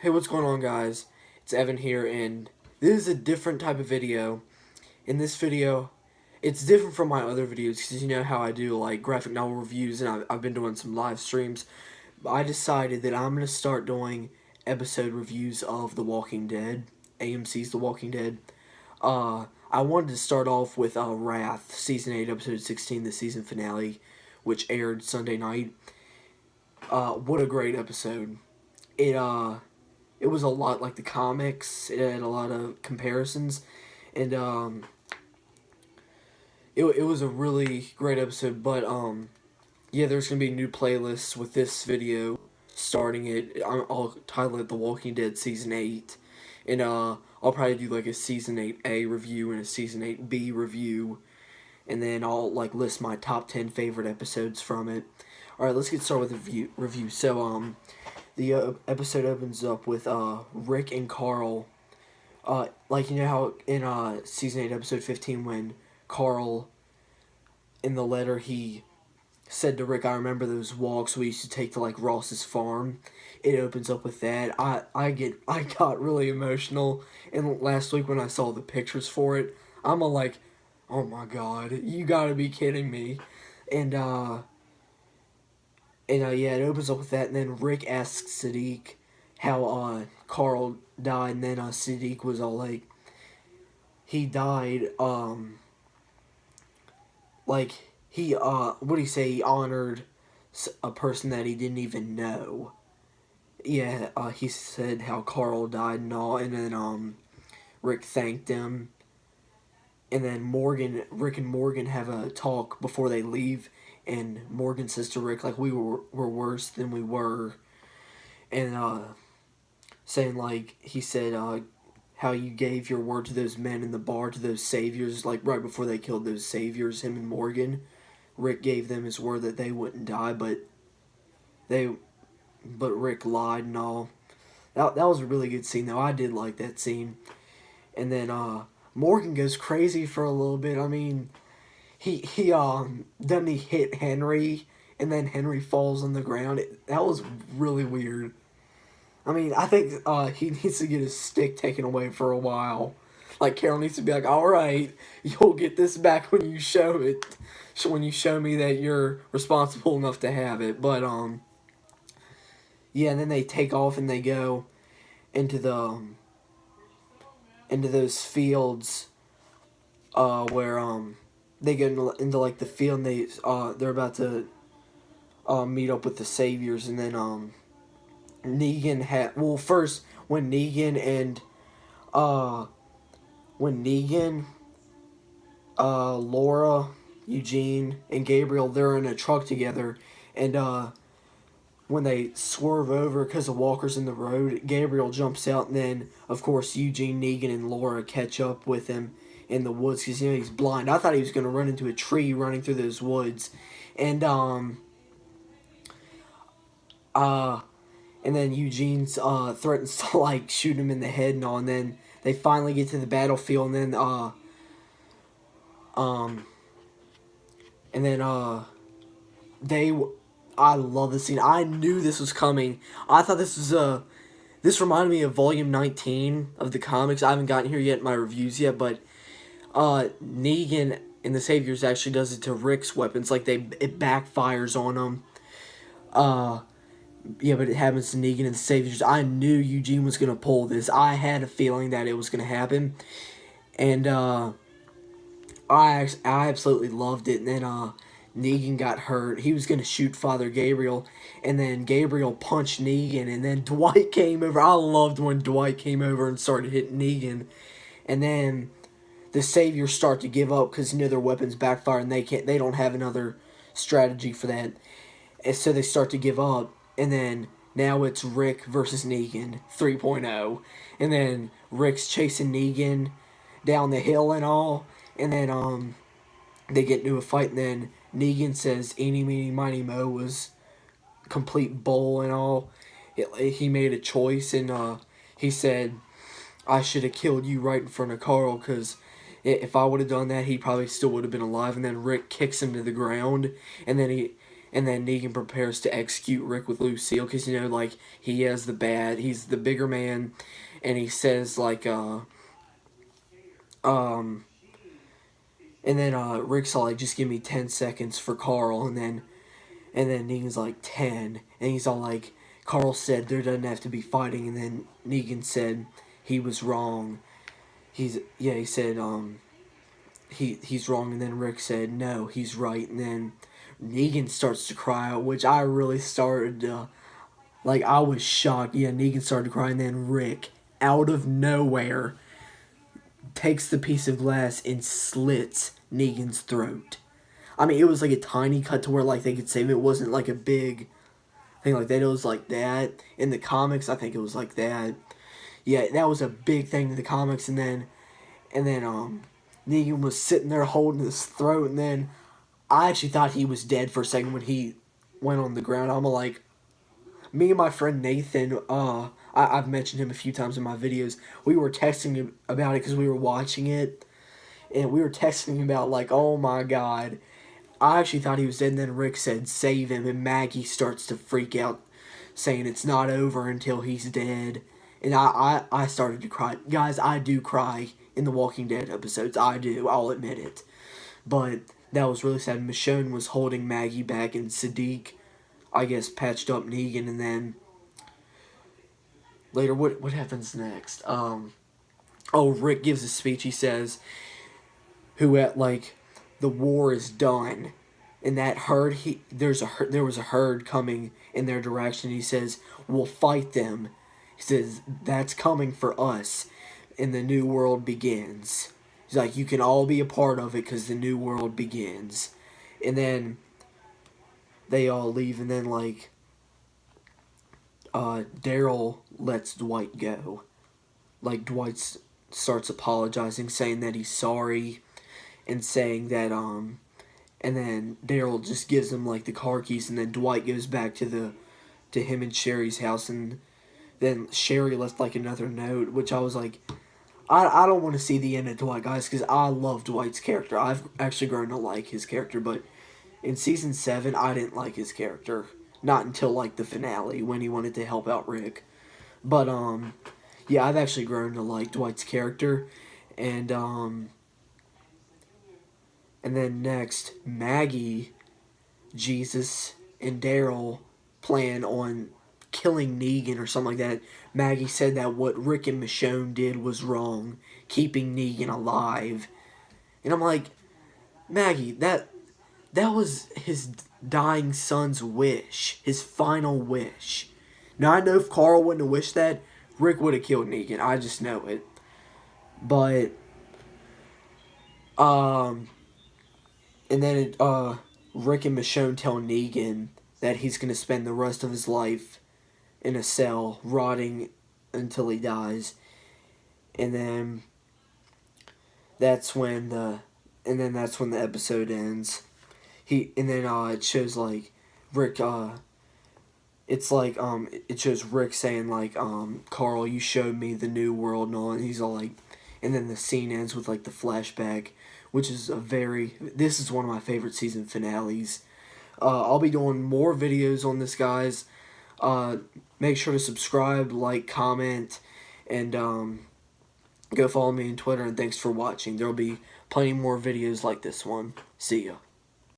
Hey, what's going on, guys? It's Evan here, and this is a different type of video. In this video, it's different from my other videos, because you know how I do, like, graphic novel reviews, and I've been doing some live streams. I decided that I'm going to start doing episode reviews of The Walking Dead, AMC's The Walking Dead. I wanted to start off with Wrath, Season 8, Episode 16, the season finale, which aired Sunday night. What a great episode. It was a lot like the comics. It had a lot of comparisons, and it was a really great episode. But yeah, there's gonna be new playlists with this video starting it. I'll title it The Walking Dead Season 8, and I'll probably do like a Season 8A review and a Season 8B review, and then I'll like list my top 10 favorite episodes from it. All right, let's get started with the review. So the episode opens up with Rick and Carl. Like, you know how in season 8 episode 15 when Carl in the letter he said to Rick, I remember those walks we used to take to like Ross's farm. It opens up with that. I got really emotional, and last week when I saw the pictures for it, I'm like, oh my god, you gotta be kidding me. And yeah, it opens up with that, and then Rick asks Sadiq how Carl died, and then Sadiq was all like, he died, like, what do you say, he honored a person that he didn't even know. Yeah, he said how Carl died and all, and then Rick thanked him, and then Rick and Morgan have a talk before they leave, and Morgan says to Rick, like, were worse than we were, and saying, like, he said how you gave your word to those men in the bar, to those saviors, like right before they killed those saviors, him and Morgan. Rick gave them his word that they wouldn't die, but Rick lied and all. That was a really good scene though. I did like that scene. And then Morgan goes crazy for a little bit. I mean, doesn't he hit Henry, and then Henry falls on the ground. That was really weird. I mean, I think he needs to get his stick taken away for a while. Like, Carol needs to be like, all right, you'll get this back when you show it. When you show me that you're responsible enough to have it. But yeah, and then they take off and they go into the into those fields where they get into like the field, and they're about to meet up with the saviors, and then Negan had, well, first when Negan and Laura, Eugene, and Gabriel, they're in a truck together, and when they swerve over because the walker's in the road, Gabriel jumps out, and then of course Eugene, Negan, and Laura catch up with him in the woods because, you know, he's blind. I thought he was gonna run into a tree running through those woods, and and then Eugene threatens to like shoot him in the head and all, and then they finally get to the battlefield, and then they, I love this scene. I knew this was coming. I thought this reminded me of Volume 19 of the comics. I haven't gotten here yet in my reviews yet, but Negan and the Saviors actually does it to Rick's weapons. Like, it backfires on him. Yeah, but it happens to Negan and the Saviors. I knew Eugene was going to pull this. I had a feeling that it was going to happen. And I absolutely loved it. And then Negan got hurt. He was going to shoot Father Gabriel. And then Gabriel punched Negan. And then Dwight came over. I loved when Dwight came over and started hitting Negan. And then the Saviors start to give up because, you know, their weapons backfire and they don't have another strategy for that. And so they start to give up. And then now it's Rick versus Negan 3.0. And then Rick's chasing Negan down the hill and all. And then they get into a fight, and then Negan says eeny meeny miny mo was complete bull and all. He made a choice, and he said, I should have killed you right in front of Carl, because if I would have done that, he probably still would have been alive. And then Rick kicks him to the ground, and then And then Negan prepares to execute Rick with Lucille because, you know, like, he's the bigger man, and he says, like, and then Rick's all like, just give me 10 seconds for Carl, and then Negan's like, 10, and he's all like, Carl said there doesn't have to be fighting, and then Negan said he was wrong. He said, he's wrong, and then Rick said, no, he's right, and then Negan starts to cry, which I really started to, like, I was shocked. Yeah, Negan started to cry, and then Rick, out of nowhere, takes the piece of glass and slits Negan's throat. I mean, it was like a tiny cut to where, like, they could save it. It wasn't like a big thing like that. It was like that. In the comics, I think it was like that. Yeah, that was a big thing in the comics, and then Negan was sitting there holding his throat, and then I actually thought he was dead for a second when he went on the ground. I'm like, me and my friend Nathan, I've mentioned him a few times in my videos. We were texting about it because we were watching it, and we were texting about, like, oh my god. I actually thought he was dead, and then Rick said, save him, and Maggie starts to freak out, saying it's not over until he's dead. And I started to cry. Guys, I do cry in the Walking Dead episodes. I do, I'll admit it. But that was really sad. Michonne was holding Maggie back, and Siddiq, I guess, patched up Negan, and then later, what happens next? Rick gives a speech. He says, the war is done, and that herd, there was a herd coming in their direction. He says, we'll fight them. He says, that's coming for us, and the new world begins. He's like, you can all be a part of it because the new world begins. And then they all leave, and then, like, Daryl lets Dwight go. Like, Dwight starts apologizing, saying that he's sorry, and saying that, and then Daryl just gives him, like, the car keys, and then Dwight goes back to him and Sherry's house, and then Sherry left, like, another note, which I was like, I don't want to see the end of Dwight, guys, because I love Dwight's character. I've actually grown to like his character, but in Season 7, I didn't like his character. Not until, like, the finale, when he wanted to help out Rick. But, yeah, I've actually grown to like Dwight's character, and then next, Maggie, Jesus, and Daryl plan on killing Negan or something like that. Maggie said that what Rick and Michonne did was wrong, keeping Negan alive. And I'm like, Maggie, that was his dying son's wish, his final wish. Now, I know if Carl wouldn't have wished that, Rick would have killed Negan. I just know it. But, and then Rick and Michonne tell Negan that he's going to spend the rest of his life in a cell, rotting until he dies. And then that's when the episode ends. It shows, like, Rick, it's like, it shows Rick saying, like, Carl, you showed me the new world and all, and he's all like, and then the scene ends with, like, the flashback, which is this is one of my favorite season finales. I'll be doing more videos on this, guys. Make sure to subscribe, like, comment, and, go follow me on Twitter, and thanks for watching. There'll be plenty more videos like this one. See ya.